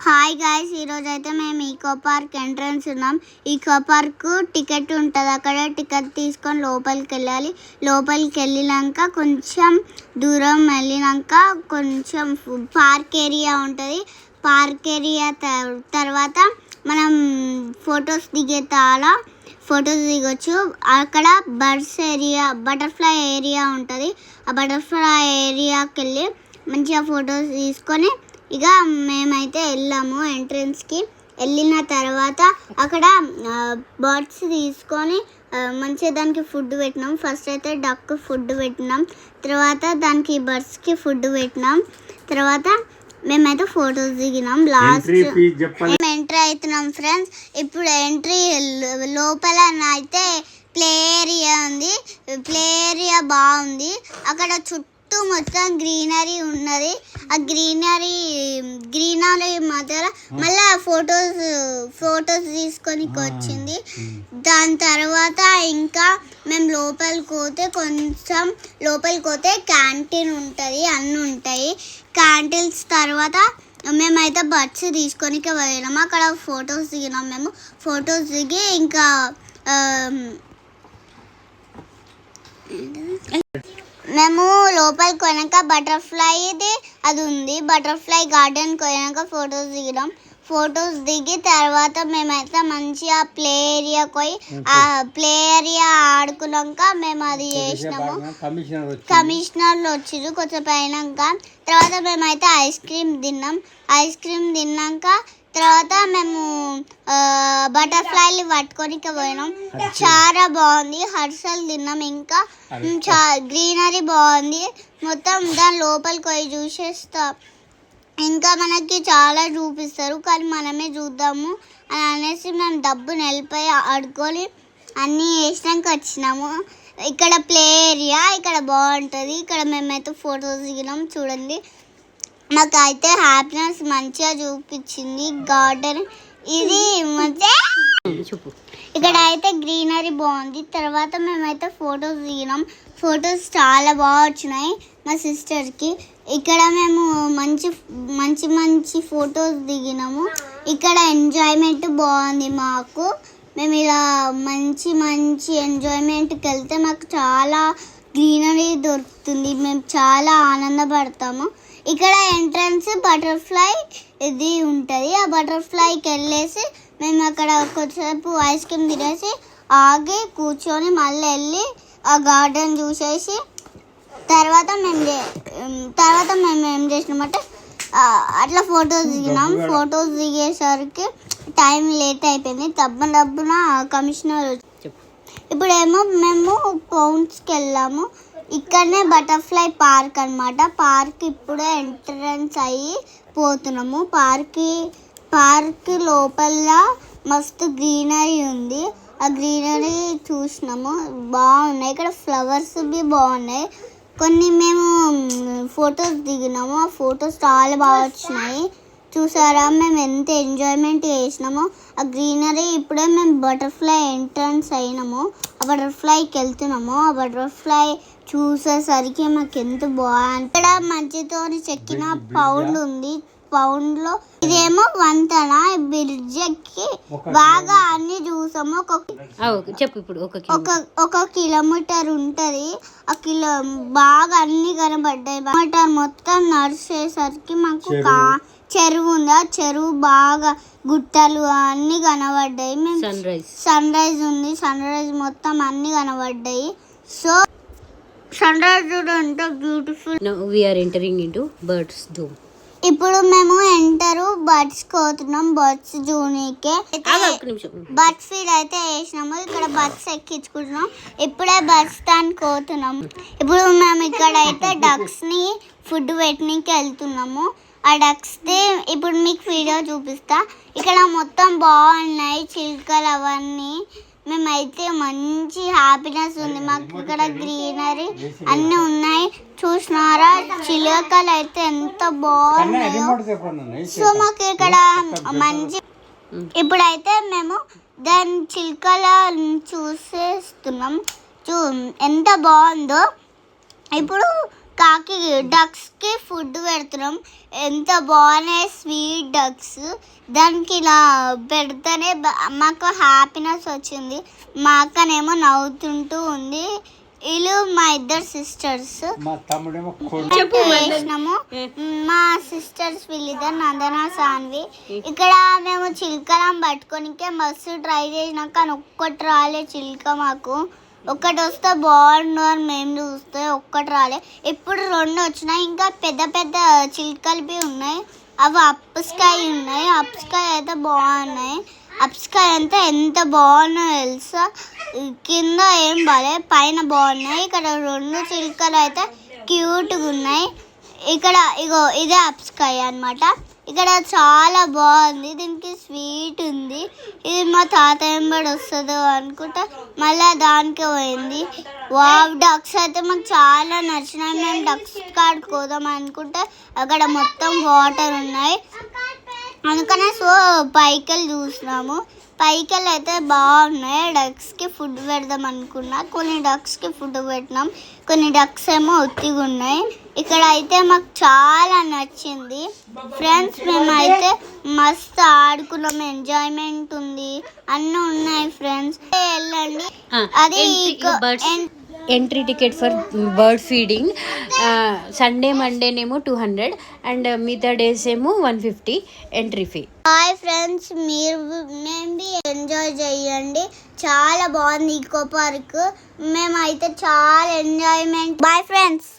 Hi guys, ఈరోజు అయితే మేము ఈకో పార్క్ ఎంట్రన్స్ ఉన్నాం. ఈకో పార్క్ టికెట్ ఉంటుంది. అక్కడ టికెట్ తీసుకొని లోపలికి వెళ్ళాలి. లోపలికి వెళ్ళినాక కొంచెం దూరం వెళ్ళినాక కొంచెం పార్క్ ఏరియా ఉంటుంది. పార్క్ ఏరియా తర్వాత మనం ఫొటోస్ ఫొటోస్ దిగొచ్చు. అక్కడ బర్డ్స్ ఏరియా, బటర్ఫ్లై ఏరియా ఉంటుంది. ఆ బటర్ఫ్లై ఏరియాకి వెళ్ళి మంచిగా ఫొటోస్ తీసుకొని ఇక మేమైతే వెళ్ళాము. ఎంట్రన్స్కి వెళ్ళిన తర్వాత అక్కడ బర్డ్స్ తీసుకొని మంచిగా దానికి ఫుడ్ పెట్టినాం. ఫస్ట్ అయితే డక్ ఫుడ్ పెట్టినాం, తర్వాత దానికి బర్డ్స్కి ఫుడ్ పెట్టినాం. తర్వాత మేమైతే ఫొటోస్ దిగినాం. లాస్ట్ మేము ఎంట్రీ అవుతున్నాం ఫ్రెండ్స్. ఇప్పుడు ఎంట్రీ లోపల అయితే ప్లే ఏరియా ఉంది. ప్లే ఏరియా బాగుంది. అక్కడ చుట్టూ మొత్తం గ్రీనరీ ఉన్నది. ఆ గ్రీనరీ మధ్యలో మళ్ళీ ఫొటోస్ తీసుకొని వచ్చింది. దాని తర్వాత ఇంకా మేము లోపలికి పోతే క్యాంటీన్ ఉంటుంది, అన్నీ ఉంటాయి. క్యాంటీన్స్ తర్వాత మేమైతే బర్డ్స్ తీసుకొని పోయినాము. అక్కడ ఫొటోస్ దిగినాం. మేము ఫొటోస్ దిగి ఇంకా మేము లోపలికి పోయాక బటర్ఫ్లైది అది ఉంది. బటర్ఫ్లై గార్డెన్కి పోయాక ఫొటోస్ దిగినాం. ఫొటోస్ దిగి తర్వాత మేమైతే మంచిగా ప్లే ఏరియాకి పోయి ఆ ప్లే ఏరియా ఆడుకున్నాక మేము అది చేసినాము. కమిషనర్లు వచ్చిర్రు కొంచెం అయినాక. తర్వాత మేమైతే ఐస్ క్రీమ్ తిన్నాక తర్వాత మేము బటర్ఫ్లైలు పట్టుకొని పోయినాం. చాలా బాగుంది. హర్షలు తిన్నాం. ఇంకా గ్రీనరీ బాగుంది. మొత్తం దాని లోపలికి పోయి చూసేస్తాం. ఇంకా మనకి చాలా చూపిస్తారు, కానీ మనమే చూద్దాము అని అనేసి మేము డబ్బుని వెళ్ళిపోయి ఆడుకొని అన్నీ వేసినాక వచ్చినాము. ఇక్కడ ప్లే ఏరియా ఇక్కడ బాగుంటుంది. ఇక్కడ మేమైతే ఫొటోస్ దిగినాం. చూడండి, మాకైతే హ్యాపీనెస్ మంచిగా చూపించింది గార్డెన్ ఇది. ఇక్కడ అయితే గ్రీనరీ బాగుంది. తర్వాత మేమైతే ఫొటోస్ దిగినాం. ఫొటోస్ చాలా బాగా వచ్చినాయి మా సిస్టర్కి. ఇక్కడ మేము మంచి ఫొటోస్ దిగినాము. ఇక్కడ ఎంజాయ్మెంట్ బాగుంది మాకు. మేము ఇలా మంచి ఎంజాయ్మెంట్కి వెళ్తే మాకు చాలా గ్రీనరీ దొరుకుతుంది. మేము చాలా ఆనందపడతాము. ఇక్కడ ఎంట్రన్స్ బటర్ఫ్లై ఇది ఉంటుంది. ఆ బటర్ఫ్లైకి వెళ్ళేసి మేము అక్కడ కొద్దిసేపు ఐస్ క్రీమ్ తినేసి ఆగి కూర్చొని మళ్ళీ వెళ్ళి ఆ గార్డెన్ చూసేసి తర్వాత మేము ఏం చేసినామంటే అట్లా ఫొటోస్ దిగినాం. ఫొటోస్ దిగేసరికి టైం లేట్ అయిపోయింది. దబ్బున కమిషనర్. ఇప్పుడేమో మేము పౌండ్స్కి వెళ్ళాము. ఇక్కడనే బటర్ఫ్లై పార్క్ అన్నమాట. పార్క్ ఇప్పుడే ఎంట్రన్స్ అయ్యి పోతున్నాము. పార్క్ లోపల మస్తు గ్రీనరీ ఉంది. ఆ గ్రీనరీ చూసినాము, బాగున్నాయి. ఇక్కడ ఫ్లవర్స్ బి బాగున్నాయి. కొన్ని మేము ఫొటోస్ దిగినాము. ఆ ఫొటోస్ చాలా బాగా వచ్చినాయి. చూసారా మేము ఎంత ఎంజాయ్మెంట్ చేసినామో ఆ గ్రీనరీ. ఇప్పుడే మేము బటర్ఫ్లై ఎంట్రన్స్ అయినాము. ఆ బటర్ఫ్లైకి వెళ్తున్నాము. ఆ బటర్ఫ్లై చూసేసరికి మాకు ఎంత బాగుంది. ఇక్కడ మంచితో చెక్కిన పౌండ్ ఉంది. పౌండ్లో ఇదేమో వంతెన. బ్రిడ్జ్ ఎక్కి బాగా అన్ని చూసాము. ఒక కిలోమీటర్ ఉంటది. బాగా అన్ని కనబడ్డాయి. కిలోమీటర్ మొత్తం నడిచేసరికి మాకు చెరువు ఉంది. ఆ చెరువు బాగా గుట్టలు అన్ని కనబడ్డాయి. మేము సన్ రైజ్ ఉంది. సన్ రైజ్ మొత్తం అన్ని కనబడ్డాయి. సో సన్ రైజ్ ఎంత beautiful. We are entering into birds zoo. ఇప్పుడు మేము బర్డ్స్ కోతున్నాం. బర్డ్స్ జూనీకే బర్డ్ ఫీడ్ అయితే వేసినాము. ఇక్కడ బర్డ్స్ ఎక్కించుకుంటున్నాం. ఇప్పుడే బర్డ్స్ దాన్ని కోతున్నాము. ఇప్పుడు మేము ఇక్కడైతే డక్స్ ని ఫుడ్ పెట్టడానికి వెళ్తున్నాము. ఆ డక్స్ది ఇప్పుడు మీకు వీడియో చూపిస్తా. ఇక్కడ మొత్తం బాగున్నాయి చిలుకలు అవన్నీ. మేమైతే మంచి హ్యాపీనెస్ ఉంది మాకు. ఇక్కడ గ్రీనరీ అన్నీ ఉన్నాయి. చూసినారా చిలుకలు అయితే ఎంత బాగున్నాయో. సో మాకు ఇక్కడ మంచి. ఇప్పుడైతే మేము దాని చిలుకల చూసేస్తున్నాం. ఎంత బాగుందో. ఇప్పుడు కాకి డక్స్కి ఫుడ్ పెడుతున్నాం. ఎంత బాగున్నాయి స్వీట్ డక్స్. దానికి ఇలా పెడితేనే మాకు హ్యాపీనెస్ వచ్చింది. మా అక్కనేమో నవ్వుతుంటూ ఉంది. వీళ్ళు మా ఇద్దరు సిస్టర్స్. చేసినాము మా సిస్టర్స్ వీళ్ళిద్దరు నందన సాన్వి. ఇక్కడ మేము చిలుకలం పట్టుకోనికే మస్తు ట్రై చేసినాం కానీ ఒక్కటి రాలే చిలుక. మాకు ఒక్కటి వస్తే బాగుండు అని మేము చూస్తే ఒక్కటి రాలే. ఇప్పుడు 2 వచ్చినాయి. ఇంకా పెద్ద పెద్ద చిలుకలు ఉన్నాయి. అవి అప్స్కాయ ఉన్నాయి. అప్స్కాయ అయితే బాగున్నాయి. అప్స్కాయ అంతా ఎంత బాగున్నాయో తెలుసా. కింద ఏం బాలే, పైన బాగున్నాయి. ఇక్కడ 2 చిలుకలు అయితే క్యూట్గా ఉన్నాయి. ఇక్కడ ఇగో ఇదే అప్స్కాయ అన్నమాట. ఇక్కడ చాలా బాగుంది. దీనికి స్వీట్ ఉంది. ఇది మా తాతయ్య ఎంబడి వస్తుందో అనుకుంటా మళ్ళీ దానికి పోయింది. వావ్, డక్స్ అయితే మాకు చాలా నచ్చినాయి. మేము డక్స్ కాడికి పోదాం అనుకుంటే అక్కడ మొత్తం వాటర్ ఉన్నాయి. అందుకనే పైకెళ్ళి చూసినాము. పైకెళ్ళి అయితే బాగున్నాయి. డక్స్కి ఫుడ్ పెడదాం అనుకున్నా. కొన్ని డక్స్కి ఫుడ్ పెట్టినాం. కొన్ని డక్స్ ఏమో ఒత్తిగా ఉన్నాయి. ఇక్కడ అయితే మాకు చాలా నచ్చింది ఫ్రెండ్స్. మేమైతే మస్తు ఆడుకున్నాం. ఎంజాయ్మెంట్ ఉంది, అన్నీ ఉన్నాయి ఫ్రెండ్స్. వెళ్ళండి. అది entry ticket for bird feeding Sunday మండేనేమో 200 అండ్ మిగతా డేస్ ఏమో 150 ఎంట్రీ ఫీ. హాయ్ ఫ్రెండ్స్, మేము ఎంజాయ్ చేయండి. చాలా బాగుంది ఈకో పార్క్. మేమైతే చాలా ఎంజాయ్మెంట్. Bye friends.